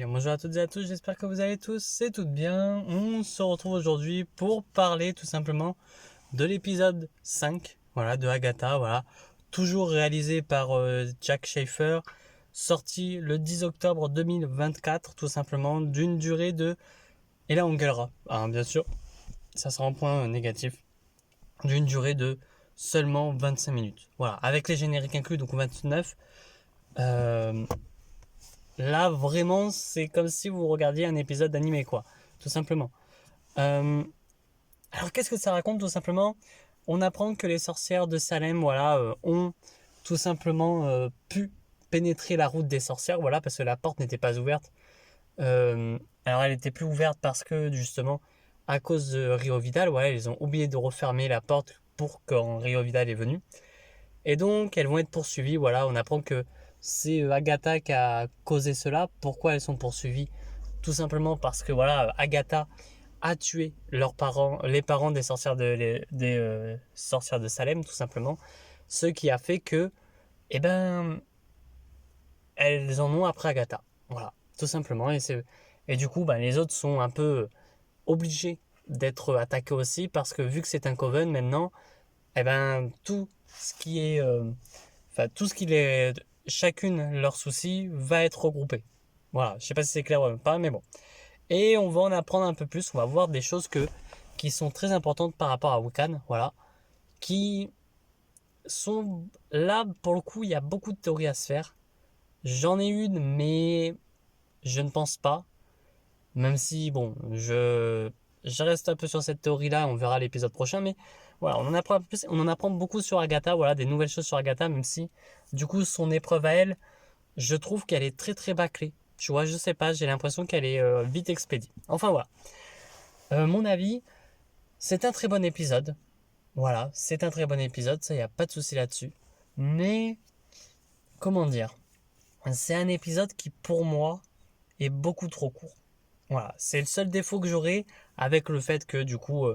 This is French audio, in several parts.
Bien, bonjour à toutes et à tous, j'espère que vous allez tous et toutes bien. On se retrouve aujourd'hui pour parler tout simplement de l'épisode 5, voilà, de Agatha, voilà, toujours réalisé par Jack Schaeffer, sorti le 10 octobre 2024, tout simplement, d'une durée de... Et là on gueulera, hein, bien sûr, ça sera un point négatif, d'une durée de seulement 25 minutes. Voilà, avec les génériques inclus, donc 29. Là, vraiment, c'est comme si vous regardiez un épisode d'animé, quoi. Tout simplement. Euh, alors, qu'est-ce que ça raconte, tout simplement? On apprend que les sorcières de Salem, voilà, ont tout simplement pu pénétrer la route des sorcières, voilà, parce que la porte n'était pas ouverte. Alors, elle n'était plus ouverte parce que, justement, à cause de Rio Vidal, voilà, ils ont oublié de refermer la porte pour quand Rio Vidal est venu. Et donc, elles vont être poursuivies. Voilà, on apprend que c'est Agatha qui a causé cela. Pourquoi elles sont poursuivies? Tout simplement parce que voilà, Agatha a tué leurs parents, les parents des sorcières des sorcières de Salem, tout simplement. Ce qui a fait que, eh ben, elles en ont après Agatha. Voilà, tout simplement. Et du coup, ben, les autres sont un peu obligés d'être attaqués aussi parce que vu que c'est un coven maintenant, eh ben, tout ce qui est tout ce qui est chacune leur souci va être regroupé. Voilà, je sais pas si c'est clair ou pas, mais bon. Et on va en apprendre un peu plus, on va voir des choses qui sont très importantes par rapport à Wiccan, voilà, qui sont là pour le coup, il y a beaucoup de théories à se faire. J'en ai une, mais je ne pense pas, même si bon, je reste un peu sur cette théorie-là, on verra l'épisode prochain, mais voilà, on en apprend un peu plus, on en apprend beaucoup sur Agatha, voilà, des nouvelles choses sur Agatha, même si du coup son épreuve à elle, je trouve qu'elle est très très bâclée. Tu vois, je sais pas, j'ai l'impression qu'elle est vite expédiée. Enfin voilà. Mon avis, c'est un très bon épisode. Voilà, c'est un très bon épisode, ça y a pas de souci là-dessus. Mais comment dire, c'est un épisode qui pour moi est beaucoup trop court. Voilà, c'est le seul défaut que j'aurais avec le fait que du coup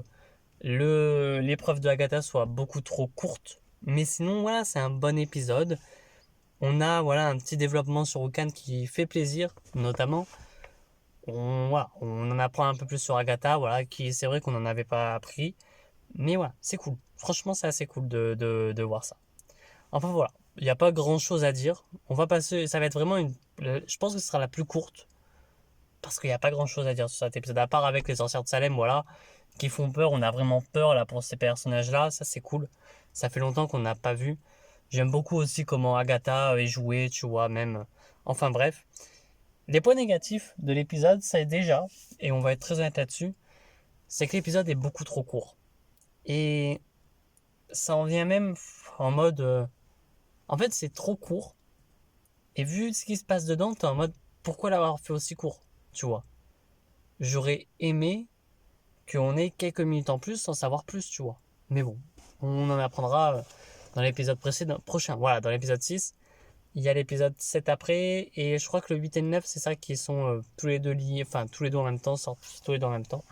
l'épreuve de Agatha soit beaucoup trop courte. Mais sinon voilà, c'est un bon épisode. On a voilà un petit développement sur Wukhan qui fait plaisir, notamment. Voilà, on en apprend un peu plus sur Agatha, voilà, qui c'est vrai qu'on n'en avait pas appris. Mais voilà, c'est cool. Franchement, c'est assez cool de voir ça. Enfin voilà, il n'y a pas grand chose à dire. On va passer, ça va être vraiment je pense que ce sera la plus courte. Parce qu'il n'y a pas grand chose à dire sur cet épisode, à part avec les sorcières de Salem, voilà, qui font peur. On a vraiment peur là pour ces personnages-là, ça c'est cool. Ça fait longtemps qu'on n'a pas vu. J'aime beaucoup aussi comment Agatha est jouée, tu vois, même. Enfin bref. Les points négatifs de l'épisode, c'est déjà, et on va être très honnête là-dessus, c'est que l'épisode est beaucoup trop court. Et ça en vient même en mode... en fait, c'est trop court. Et vu ce qui se passe dedans, t'es en mode, pourquoi l'avoir fait aussi court? Tu vois. J'aurais aimé qu'on ait quelques minutes en plus sans savoir plus, tu vois. Mais bon, on en apprendra dans l'épisode prochain. Voilà, dans l'épisode 6. Il y a l'épisode 7 après, et je crois que le 8 et le 9, c'est ça qui sont tous les deux liés, enfin tous les deux en même temps, sortis tous les deux en même temps.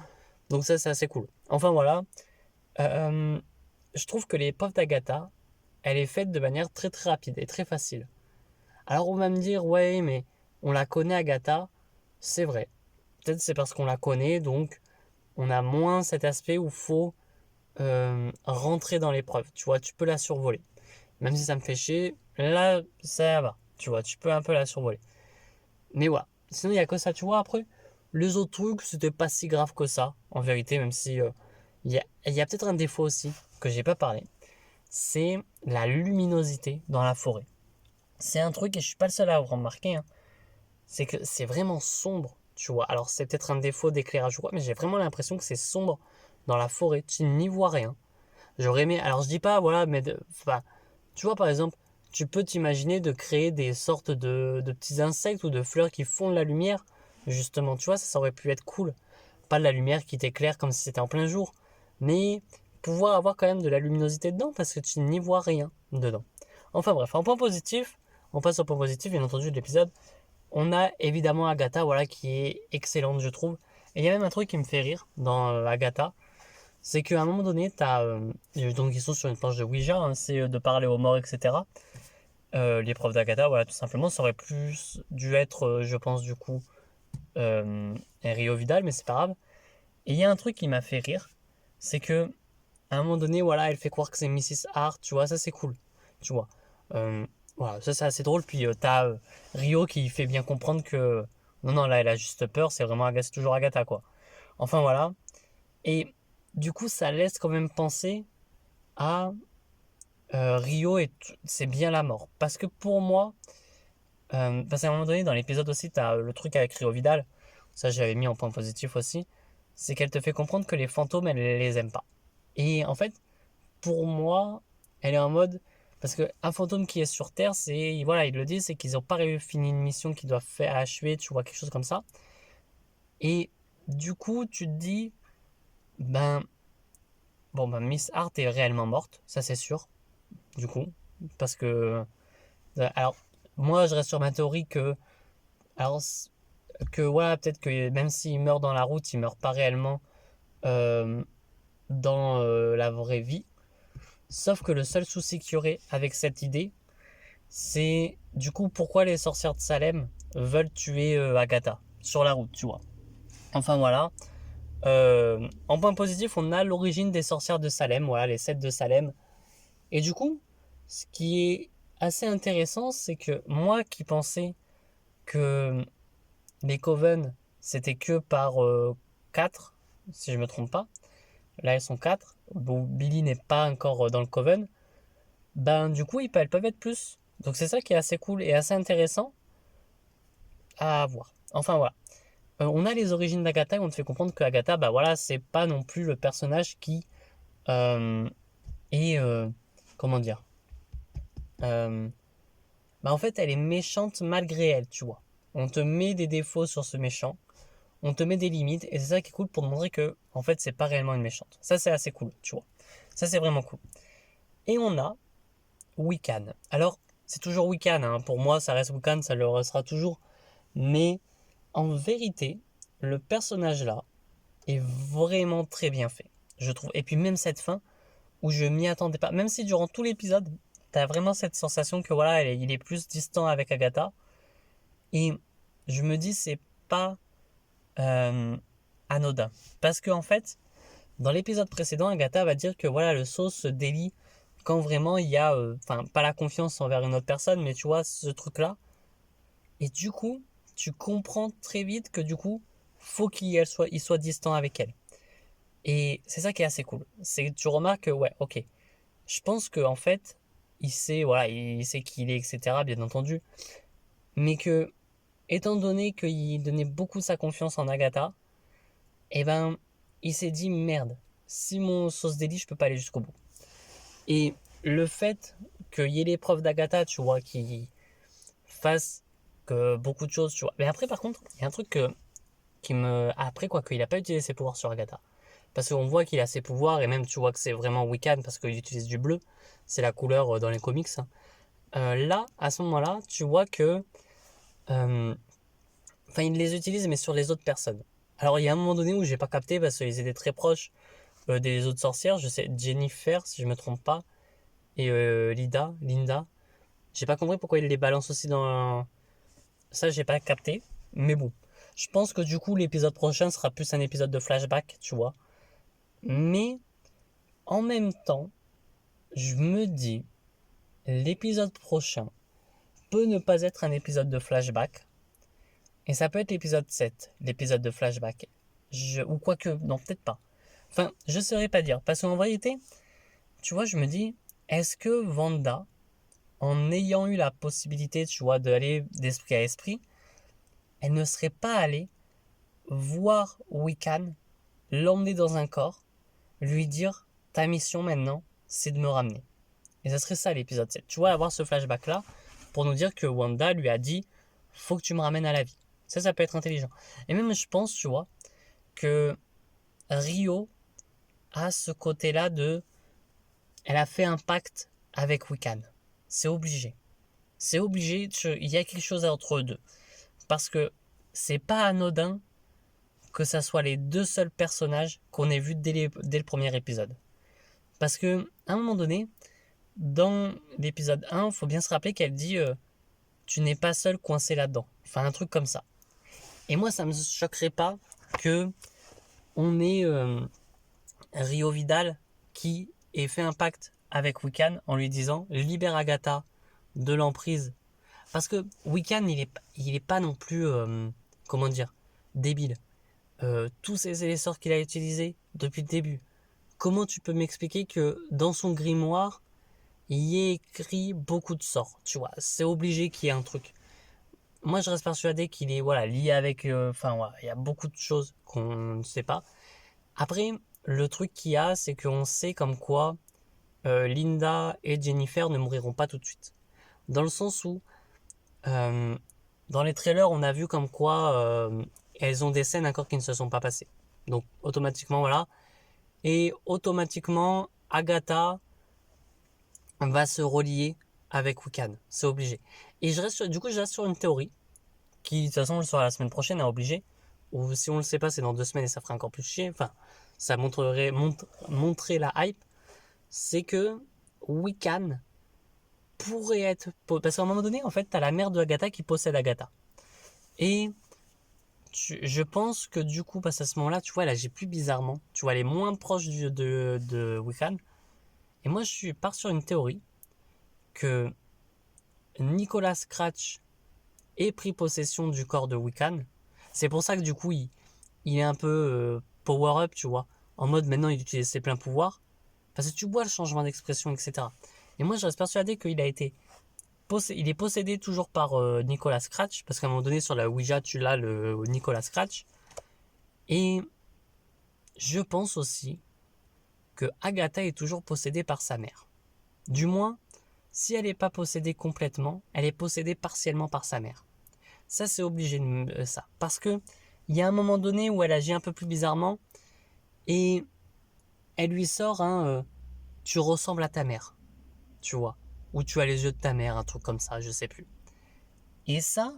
Donc ça, c'est assez cool. Enfin voilà, Euh, je trouve que l'épreuve d'Agatha, elle est faite de manière très très rapide et très facile. Alors on va me dire, ouais, mais on la connaît Agatha, c'est vrai. Peut-être c'est parce qu'on la connaît, donc on a moins cet aspect où il faut rentrer dans l'épreuve. Tu vois, tu peux la survoler. Même si ça me fait chier, là, ça va. Tu vois, tu peux un peu la survoler. Mais voilà. Sinon, il y a que ça, tu vois, après. Les autres trucs, c'était pas si grave que ça, en vérité, même si il y a peut-être un défaut aussi, que j'ai pas parlé. C'est la luminosité dans la forêt. C'est un truc, et je suis pas le seul à avoir remarqué, hein, c'est que c'est vraiment sombre, tu vois. Alors, c'est peut-être un défaut d'éclairage ou quoi, mais j'ai vraiment l'impression que c'est sombre dans la forêt. Tu n'y vois rien. J'aurais aimé. Alors, je dis pas, voilà, mais enfin, tu vois, par exemple, tu peux t'imaginer de créer des sortes de petits insectes ou de fleurs qui font de la lumière. Justement, tu vois, ça aurait pu être cool. Pas de la lumière qui t'éclaire comme si c'était en plein jour, mais pouvoir avoir quand même de la luminosité dedans parce que tu n'y vois rien dedans. Enfin bref, en point positif, on passe au point positif, bien entendu, de l'épisode. On a évidemment Agatha, voilà, qui est excellente, je trouve. Et il y a même un truc qui me fait rire dans Agatha, c'est qu'à un moment donné, donc ils sont sur une planche de Ouija, hein, c'est de parler aux morts, etc. L'épreuve d'Agatha, voilà, tout simplement, ça aurait plus dû être, je pense, du coup, Rio Vidal, mais c'est pas grave. Et il y a un truc qui m'a fait rire, c'est que à un moment donné, voilà, elle fait croire que c'est Mrs. Hart, tu vois, ça c'est cool, tu vois. Euh, voilà, ça c'est assez drôle. Puis t'as Rio qui fait bien comprendre que non, non, là elle a juste peur, c'est vraiment c'est toujours Agatha, quoi. Enfin voilà. Et du coup, ça laisse quand même penser à Rio et c'est bien la mort. Parce que pour moi, parce qu'à un moment donné, dans l'épisode aussi, t'as le truc avec Rio Vidal, ça j'avais mis en point positif aussi, c'est qu'elle te fait comprendre que les fantômes, elle les aime pas. Et en fait, pour moi, elle est en mode. Parce qu'un fantôme qui est sur Terre, c'est. Voilà, ils le disent, c'est qu'ils n'ont pas fini une mission qu'ils doivent faire achever, tu vois, quelque chose comme ça. Et du coup, tu te dis, ben. Bon, ben, Miss Hart est réellement morte, ça c'est sûr, du coup. Parce que. Alors, moi, je reste sur ma théorie que. Alors, que voilà, peut-être que même s'il meurt dans la route, il meurt pas réellement euh, dans la vraie vie. Sauf que le seul souci qu'il y aurait avec cette idée, c'est du coup pourquoi les sorcières de Salem veulent tuer Agatha sur la route, tu vois. Enfin voilà. En point positif, on a l'origine des sorcières de Salem, voilà, les 7 de Salem. Et du coup, ce qui est assez intéressant, c'est que moi qui pensais que les Coven, c'était que par 4, si je me trompe pas. Là, elles sont 4. Bon, Billy n'est pas encore dans le Coven. Ben, du coup, elles peuvent être plus. Donc, c'est ça qui est assez cool et assez intéressant à voir. Enfin, voilà. On a les origines d'Agatha et on te fait comprendre que Agatha, bah voilà, c'est pas non plus le personnage qui euh, est. Comment dire euh, Bah, en fait, elle est méchante malgré elle, tu vois. On te met des défauts sur ce méchant, on te met des limites et c'est ça qui est cool pour te montrer que, en fait, c'est pas réellement une méchante. Ça, c'est assez cool, tu vois. Ça, c'est vraiment cool. Et on a Wiccan. Alors, c'est toujours Wiccan, hein. Pour moi, ça reste Wiccan, ça le restera toujours. Mais en vérité, le personnage là est vraiment très bien fait, je trouve. Et puis même cette fin où je m'y attendais pas, même si durant tout l'épisode, t'as vraiment cette sensation que voilà, il est plus distant avec Agatha. Et je me dis c'est pas euh, anodin, parce que en fait, dans l'épisode précédent, Agatha va dire que voilà, le sceau se délie quand vraiment il y a, enfin pas la confiance envers une autre personne, mais tu vois ce truc là. Et du coup, tu comprends très vite que du coup, faut il soit distant avec elle. Et c'est ça qui est assez cool. C'est que tu remarques que, ouais, ok. Je pense qu'en fait, il sait, voilà, il sait qui il est, etc., bien entendu. Mais que, étant donné qu'il donnait beaucoup sa confiance en Agatha, eh ben, il s'est dit, merde, si mon sauce délit, je peux pas aller jusqu'au bout. Et le fait qu'il y ait l'épreuve d'Agatha, tu vois, qui fasse que beaucoup de choses, tu vois. Mais après, par contre, il y a un truc qui me. Après, quoi, qu'il a pas utilisé ses pouvoirs sur Agatha. Parce qu'on voit qu'il a ses pouvoirs, et même tu vois que c'est vraiment Wiccan parce qu'il utilise du bleu. C'est la couleur dans les comics, hein. Là, à ce moment-là, tu vois que. Enfin, il les utilise, mais sur les autres personnes. Alors, il y a un moment donné où j'ai pas capté parce qu'ils étaient très proches des autres sorcières. Je sais, Jennifer, si je me trompe pas, et Linda. J'ai pas compris pourquoi il les balance aussi dans. Ça, j'ai pas capté. Mais bon. Je pense que du coup, l'épisode prochain sera plus un épisode de flashback, tu vois. Mais en même temps, je me dis, l'épisode prochain peut ne pas être un épisode de flashback. Et ça peut être l'épisode 7, l'épisode de flashback. Ou quoique, non, peut-être pas. Enfin, je ne saurais pas dire. Parce qu'en vérité, tu vois, je me dis, est-ce que Wanda, en ayant eu la possibilité, tu vois, d'aller d'esprit à esprit, elle ne serait pas allée voir Wiccan, l'emmener dans un corps, lui dire, ta mission maintenant, c'est de me ramener. Et ça serait ça l'épisode 7. Tu vois, avoir ce flashback-là pour nous dire que Wanda lui a dit faut que tu me ramènes à la vie. Ça peut être intelligent. Et même, je pense, tu vois, que Rio a ce côté-là de. Elle a fait un pacte avec Wiccan. C'est obligé. C'est obligé. Il y a quelque chose entre eux deux. Parce que c'est pas anodin que ça soit les deux seuls personnages qu'on ait vus dès le premier épisode. Parce que, à un moment donné, dans l'épisode 1, il faut bien se rappeler qu'elle dit tu n'es pas seul coincé là-dedans. Enfin, un truc comme ça. Et moi, ça me choquerait pas que on ait Rio Vidal qui ait fait un pacte avec Wiccan en lui disant libère Agatha de l'emprise. Parce que Wiccan, il est pas non plus, comment dire, débile. Tous ces sorts qu'il a utilisés depuis le début. Comment tu peux m'expliquer que dans son grimoire, il y ait écrit beaucoup de sorts, tu vois, c'est obligé qu'il y ait un truc. Moi, je reste persuadé qu'il est voilà, lié avec... Enfin, voilà, il y a beaucoup de choses qu'on ne sait pas. Après, le truc qu'il y a, c'est qu'on sait comme quoi Linda et Jennifer ne mourront pas tout de suite. Dans le sens où, euh, dans les trailers, on a vu comme quoi elles ont des scènes encore qui ne se sont pas passées. Donc, automatiquement, voilà. Et automatiquement, Agatha va se relier avec Wiccan. C'est obligé. Et je reste sur une théorie qui, de toute façon, le sera la semaine prochaine, à obligé. Ou si on le sait pas, c'est dans 2 semaines et ça fera encore plus chier. Enfin, ça montrer la hype. C'est que Wiccan pourrait être. Parce qu'à un moment donné, en fait, t'as la mère de Agatha qui possède Agatha. Et je pense que du coup, parce qu'à ce moment-là, tu vois, elle agit plus bizarrement. Tu vois, elle est moins proche de Wiccan. Et moi, pars sur une théorie que Nicolas Scratch ait pris possession du corps de Wiccan. C'est pour ça que du coup, il est un peu power-up, tu vois. En mode, maintenant, il utilise ses pleins pouvoirs. Parce que tu vois le changement d'expression, etc. Et moi, je reste persuadé qu'il a été il est possédé toujours par Nicolas Scratch, parce qu'à un moment donné, sur la Ouija, tu l'as, le Nicolas Scratch. Et je pense aussi que Agatha est toujours possédée par sa mère. Du moins, si elle n'est pas possédée complètement, elle est possédée partiellement par sa mère. Ça, c'est obligé de ça. Parce que il y a un moment donné où elle agit un peu plus bizarrement et elle lui sort un tu ressembles à ta mère, tu vois. Ou tu as les yeux de ta mère, un truc comme ça, je sais plus. Et ça,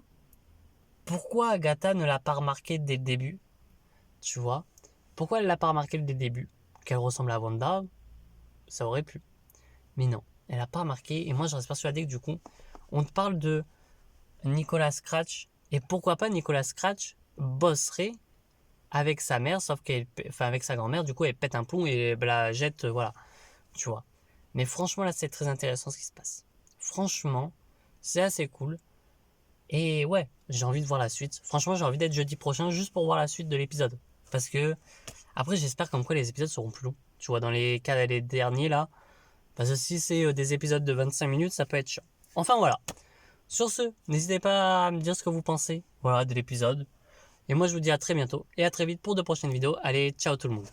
pourquoi Agatha ne l'a pas remarqué dès le début, tu vois? Pourquoi elle l'a pas remarqué dès le début? Qu'elle ressemble à Wanda, ça aurait pu. Mais non, elle n'a pas remarqué. Et moi, je reste persuadé que du coup, on te parle de Nicolas Scratch. Et pourquoi pas Nicolas Scratch bosserait avec sa mère, sauf qu'elle, enfin avec sa grand-mère, du coup, elle pète un plomb et la jette, voilà, tu vois. Mais franchement, là, c'est très intéressant ce qui se passe. Franchement, c'est assez cool. Et ouais, j'ai envie de voir la suite. Franchement, j'ai envie d'être jeudi prochain juste pour voir la suite de l'épisode. Parce que, après, j'espère comme quoi les épisodes seront plus longs. Tu vois, dans les cas les derniers là. Parce que si c'est des épisodes de 25 minutes, ça peut être chiant. Enfin voilà. Sur ce, n'hésitez pas à me dire ce que vous pensez, voilà, de l'épisode. Et moi, je vous dis à très bientôt et à très vite pour de prochaines vidéos. Allez, ciao tout le monde.